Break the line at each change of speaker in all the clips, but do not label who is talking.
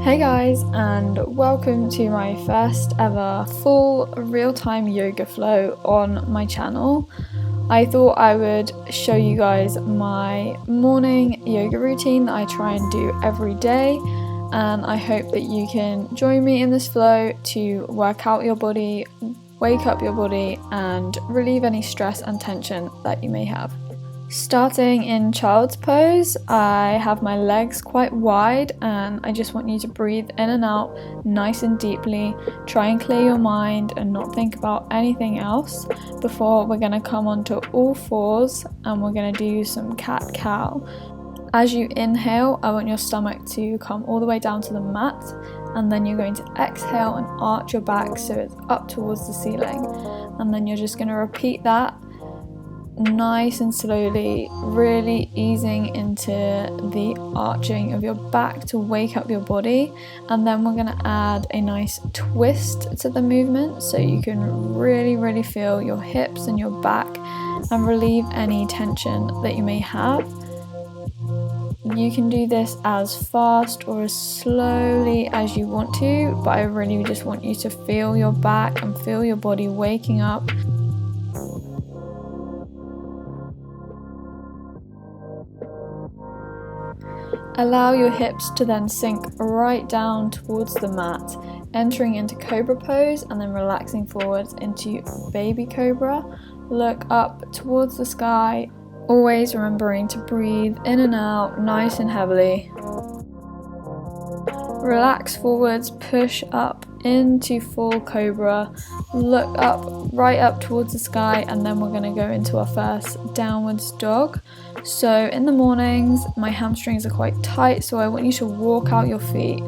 Hey guys, and welcome to my first ever full real-time yoga flow on my channel. I thought I would show you guys my morning yoga routine that I try and do every day, and I hope that you can join me in this flow to work out your body, wake up your body, and relieve any stress and tension that you may have. Starting in child's pose, I have my legs quite wide and I just want you to breathe in and out nice and deeply. Try and clear your mind and not think about anything else before we're going to come onto all fours and we're going to do some cat-cow. As you inhale, I want your stomach to come all the way down to the mat, and then you're going to exhale and arch your back so it's up towards the ceiling, and then you're just going to repeat that nice and slowly, really easing into the arching of your back to wake up your body. And then we're going to add a nice twist to the movement so you can really feel your hips and your back and relieve any tension that you may have. You can do this as fast or as slowly as you want to, but I really just want you to feel your back and feel your body waking up. Allow your hips to then sink right down towards the mat, entering into Cobra pose and then relaxing forwards into baby Cobra. Look up towards the sky, always remembering to breathe in and out nice and heavily. Relax forwards, push up into full Cobra, look up, right up towards the sky, and then we're going to go into our first downwards dog. So in the mornings, my hamstrings are quite tight, so I want you to walk out your feet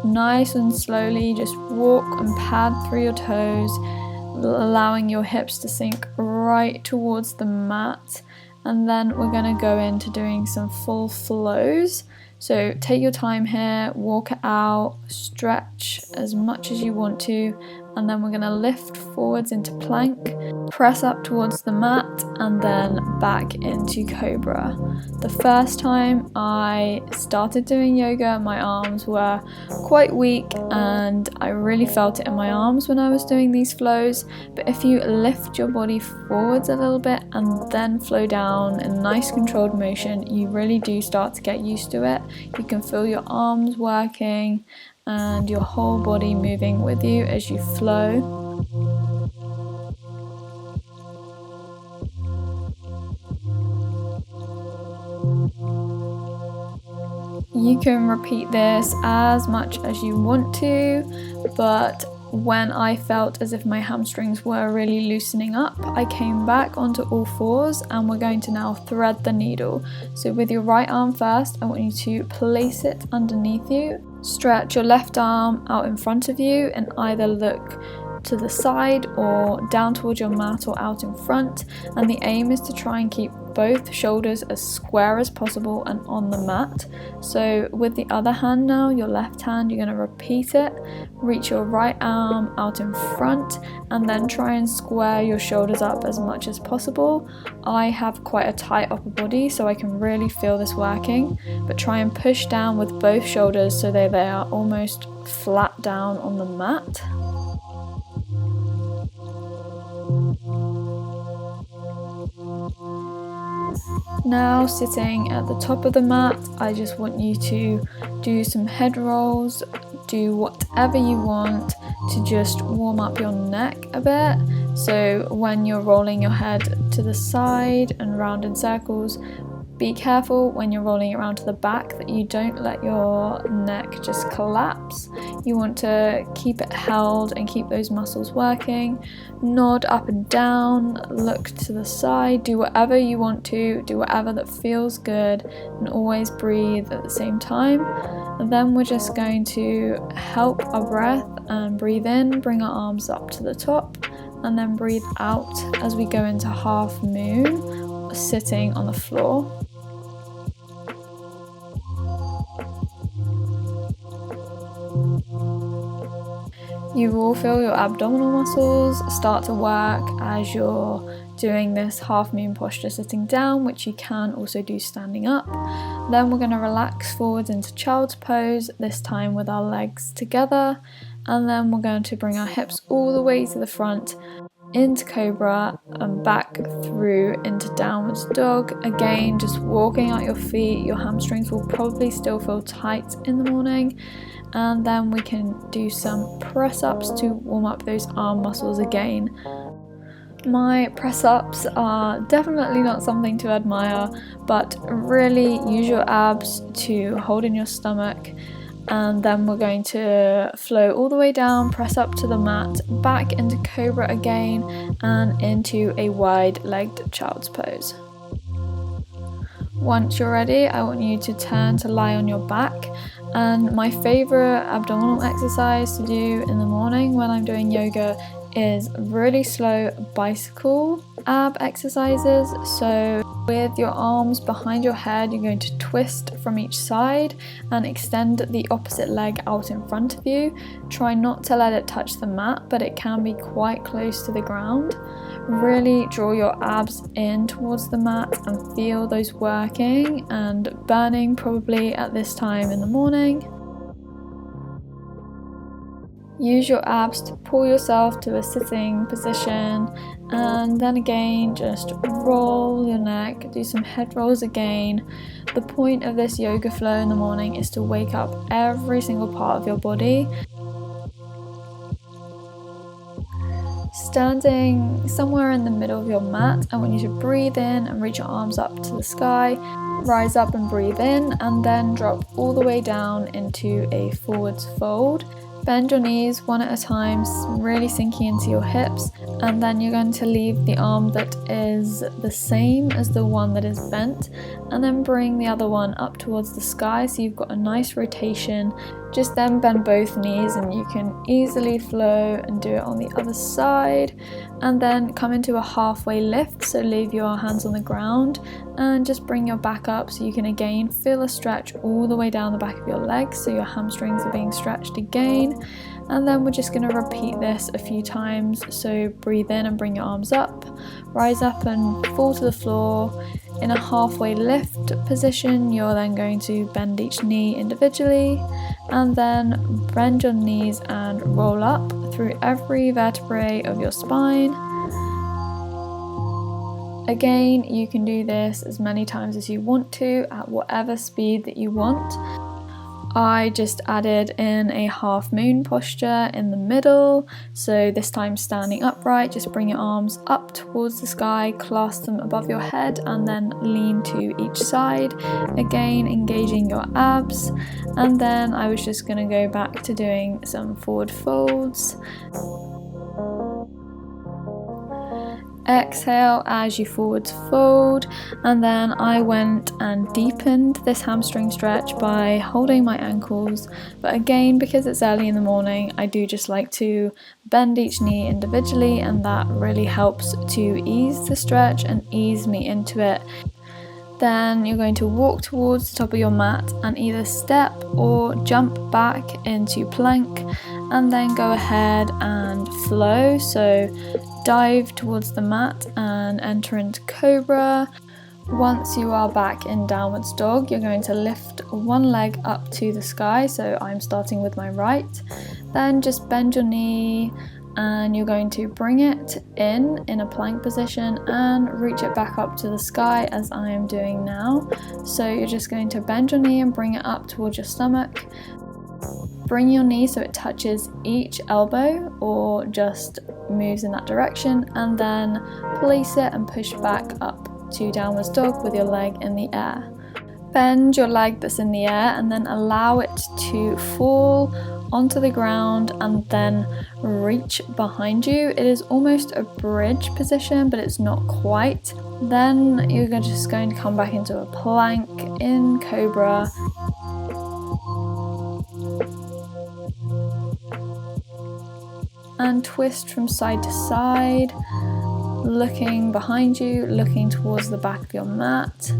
nice and slowly. Just walk and pad through your toes, allowing your hips to sink right towards the mat. And then we're going to go into doing some full flows. So take your time here, walk it out, stretch as much as you want to, and then we're going to lift forwards into plank, press up towards the mat, and then back into Cobra. The first time I started doing yoga, my arms were quite weak and I really felt it in my arms when I was doing these flows. But if you lift your body forwards a little bit and then flow down in nice controlled motion, you really do start to get used to it. You can feel your arms working and your whole body moving with you as you flow. You can repeat this as much as you want to, but when I felt as if my hamstrings were really loosening up, I came back onto all fours and we're going to now thread the needle. So with your right arm first, I want you to place it underneath you. Stretch your left arm out in front of you and either look to the side or down towards your mat or out in front, and the aim is to try and keep both shoulders as square as possible and on the mat. So with the other hand now, your left hand, you're going to repeat it, reach your right arm out in front and then try and square your shoulders up as much as possible. I have quite a tight upper body, so I can really feel this working, but try and push down with both shoulders so they are almost flat down on the mat. Now sitting at the top of the mat, I just want you to do some head rolls, do whatever you want to just warm up your neck a bit. So when you're rolling your head to the side and round in circles, be careful when you're rolling it around to the back that you don't let your neck just collapse. You want to keep it held and keep those muscles working. Nod up and down, look to the side, do whatever you want to, do whatever that feels good, and always breathe at the same time. And then we're just going to help our breath and breathe in, bring our arms up to the top, and then breathe out as we go into half moon, sitting on the floor. You will feel your abdominal muscles start to work as you're doing this half moon posture sitting down, which you can also do standing up. Then we're going to relax forwards into child's pose, this time with our legs together, and then we're going to bring our hips all the way to the front into Cobra and back through into downwards dog. Again, just walking out your feet. Your hamstrings will probably still feel tight in the morning, and then we can do some press-ups to warm up those arm muscles again. My press-ups are definitely not something to admire, but really use your abs to hold in your stomach, and then we're going to flow all the way down, press up to the mat, back into Cobra again, and into a wide-legged child's pose. Once you're ready, I want you to turn to lie on your back, and my favourite abdominal exercise to do in the morning when I'm doing yoga is really slow bicycle ab exercises. So with your arms behind your head, you're going to twist from each side and extend the opposite leg out in front of you. Try not to let it touch the mat, but it can be quite close to the ground. Really draw your abs in towards the mat and feel those working and burning probably at this time in the morning. Use your abs to pull yourself to a sitting position, and then again just roll your neck, do some head rolls again. The point of this yoga flow in the morning is to wake up every single part of your body. Standing somewhere in the middle of your mat, I want you to breathe in and reach your arms up to the sky. Rise up and breathe in, and then drop all the way down into a forwards fold. Bend your knees one at a time, really sinking into your hips, and then you're going to leave the arm that is the same as the one that is bent, and then bring the other one up towards the sky so you've got a nice rotation. Just then bend both knees and you can easily flow and do it on the other side, and then come into a halfway lift, so leave your hands on the ground and just bring your back up so you can again feel a stretch all the way down the back of your legs, so your hamstrings are being stretched again. And then we're just going to repeat this a few times. So breathe in and bring your arms up, rise up and fall to the floor. In a halfway lift position, you're then going to bend each knee individually, and then bend your knees and roll up through every vertebrae of your spine. Again, you can do this as many times as you want to at whatever speed that you want. I just added in a half moon posture in the middle, so this time standing upright. Just bring your arms up towards the sky, clasp them above your head, and then lean to each side, again engaging your abs. And then I was just going to go back to doing some forward folds. Exhale as you forwards fold, and then I went and deepened this hamstring stretch by holding my ankles, but again, because it's early in the morning, I do just like to bend each knee individually, and that really helps to ease the stretch and ease me into it. Then you're going to walk towards the top of your mat and either step or jump back into plank, and then go ahead and flow. So dive towards the mat and enter into Cobra. Once you are back in downwards dog, you're going to lift one leg up to the sky, so I'm starting with my right. Then just bend your knee and you're going to bring it in a plank position and reach it back up to the sky as I am doing now. So you're just going to bend your knee and bring it up towards your stomach. Bring your knee so it touches each elbow or just moves in that direction, and then place it and push back up to downwards dog with your leg in the air. Bend your leg that's in the air and then allow it to fall onto the ground and then reach behind you. It is almost a bridge position, but it's not quite. Then you're just going to come back into a plank in Cobra. And twist from side to side, looking behind you, looking towards the back of your mat.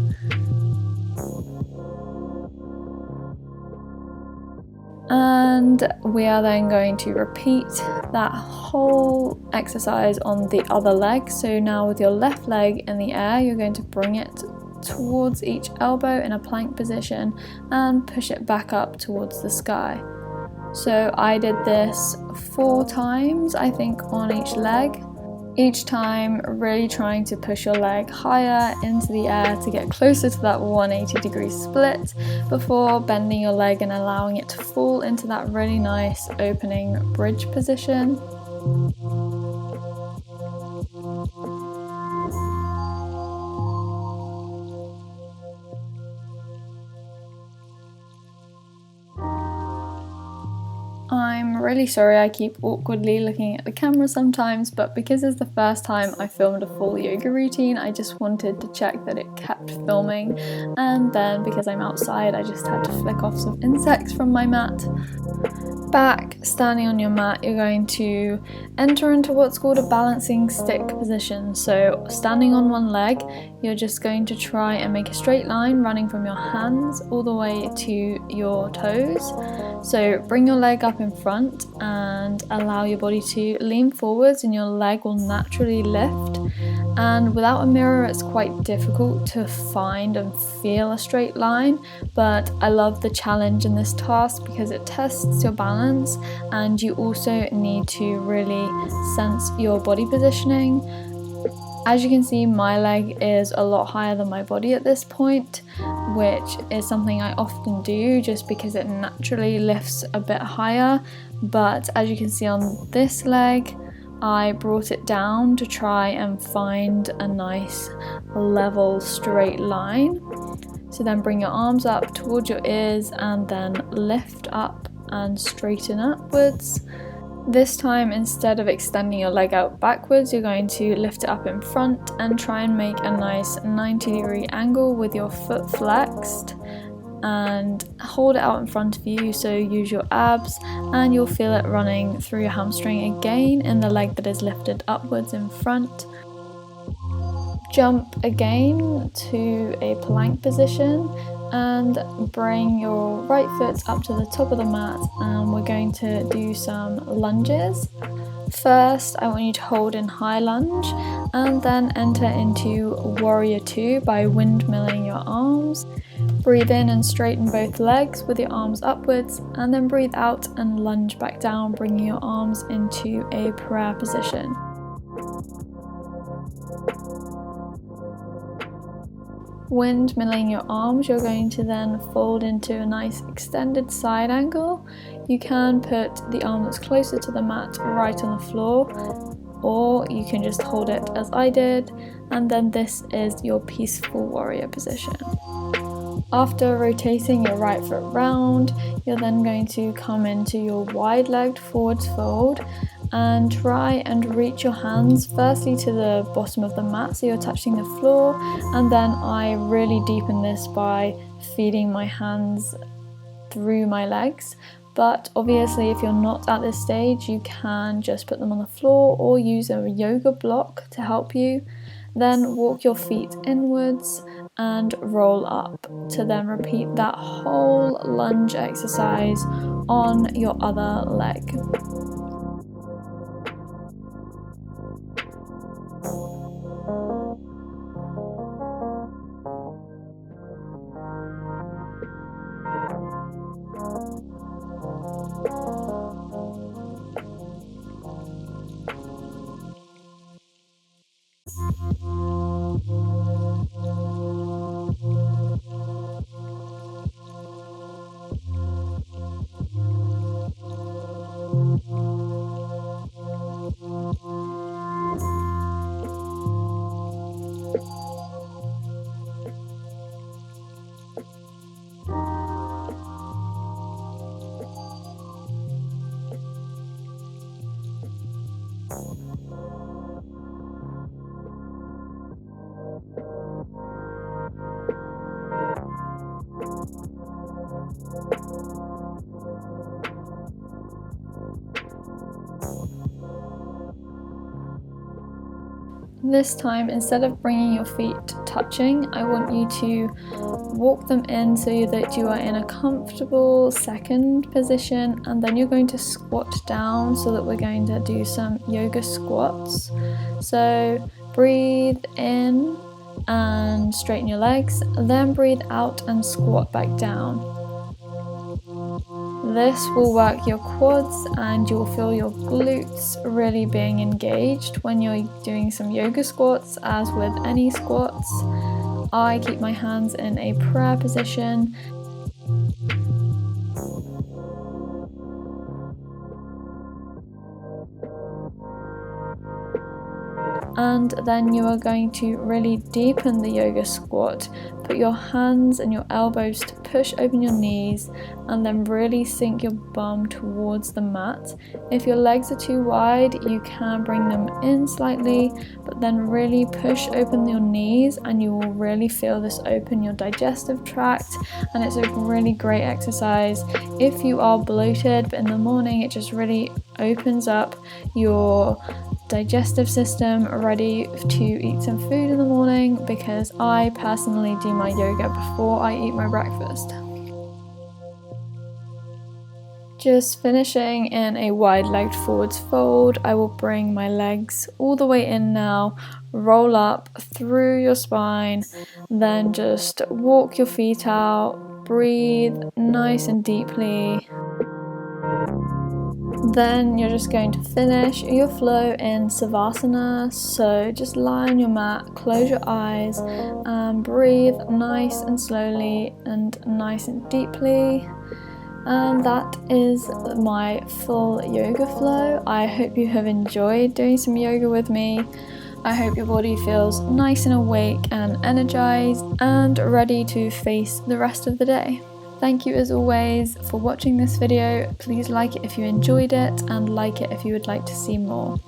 And And we are then going to repeat that whole exercise on the other leg. So now with your left leg in the air, you're going to bring it towards each elbow in a plank position and push it back up towards the sky. So I did this 4 times, I think, on each leg. Each time really trying to push your leg higher into the air to get closer to that 180-degree split before bending your leg and allowing it to fall into that really nice opening bridge position. I'm really sorry I keep awkwardly looking at the camera sometimes, but because it's the first time I filmed a full yoga routine, I just wanted to check that it kept filming, and then because I'm outside I just had to flick off some insects from my mat. Back, standing on your mat, you're going to enter into what's called a balancing stick position. So standing on one leg, you're just going to try and make a straight line running from your hands all the way to your toes. So bring your leg up in front and allow your body to lean forwards, and your leg will naturally lift. And without a mirror it's quite difficult to find and feel a straight line, but I love the challenge in this task because it tests your balance, and you also need to really sense your body positioning. As you can see, my leg is a lot higher than my body at this point, which is something I often do just because it naturally lifts a bit higher. But as you can see on this leg, I brought it down to try and find a nice level straight line. So then bring your arms up towards your ears and then lift up and straighten upwards. This time, instead of extending your leg out backwards, you're going to lift it up in front and try and make a nice 90-degree angle with your foot flexed, and hold it out in front of you, so use your abs, and you'll feel it running through your hamstring again in the leg that is lifted upwards in front. Jump again to a plank position and bring your right foot up to the top of the mat, and we're going to do some lunges. First, I want you to hold in high lunge and then enter into warrior 2 by windmilling your arms. Breathe in and straighten both legs with your arms upwards, and then breathe out and lunge back down, bringing your arms into a prayer position. Windmilling your arms, you're going to then fold into a nice extended side angle. You can put the arm that's closer to the mat right on the floor, or you can just hold it as I did, and then this is your peaceful warrior position. After rotating your right foot round, you're then going to come into your wide-legged forwards fold and try and reach your hands firstly to the bottom of the mat so you're touching the floor, and then I really deepen this by feeding my hands through my legs. But obviously if you're not at this stage, you can just put them on the floor or use a yoga block to help you. Then walk your feet inwards and roll up to then repeat that whole lunge exercise on your other leg. This time, instead of bringing your feet touching, I want you to walk them in so that you are in a comfortable second position, and then you're going to squat down so that we're going to do some yoga squats. So breathe in and straighten your legs, then breathe out and squat back down. This will work your quads and you'll feel your glutes really being engaged when you're doing some yoga squats. As with any squats, I keep my hands in a prayer position. And then you are going to really deepen the yoga squat. Put your hands and your elbows to push open your knees, and then really sink your bum towards the mat. If your legs are too wide, you can bring them in slightly, but then really push open your knees and you will really feel this open your digestive tract, and it's a really great exercise if you are bloated, but in the morning it just really opens up your digestive system, ready to eat some food in the morning, because I personally do my yoga before I eat my breakfast. Just finishing in a wide-legged forwards fold, I will bring my legs all the way in now, roll up through your spine, then just walk your feet out, breathe nice and deeply. Then you're just going to finish your flow in Savasana, so just lie on your mat, close your eyes and breathe nice and slowly and nice and deeply. And that is my full yoga flow. I hope you have enjoyed doing some yoga with me. I hope your body feels nice and awake and energized and ready to face the rest of the day. Thank you as always for watching this video. Please like it if you enjoyed it, and like it if you would like to see more.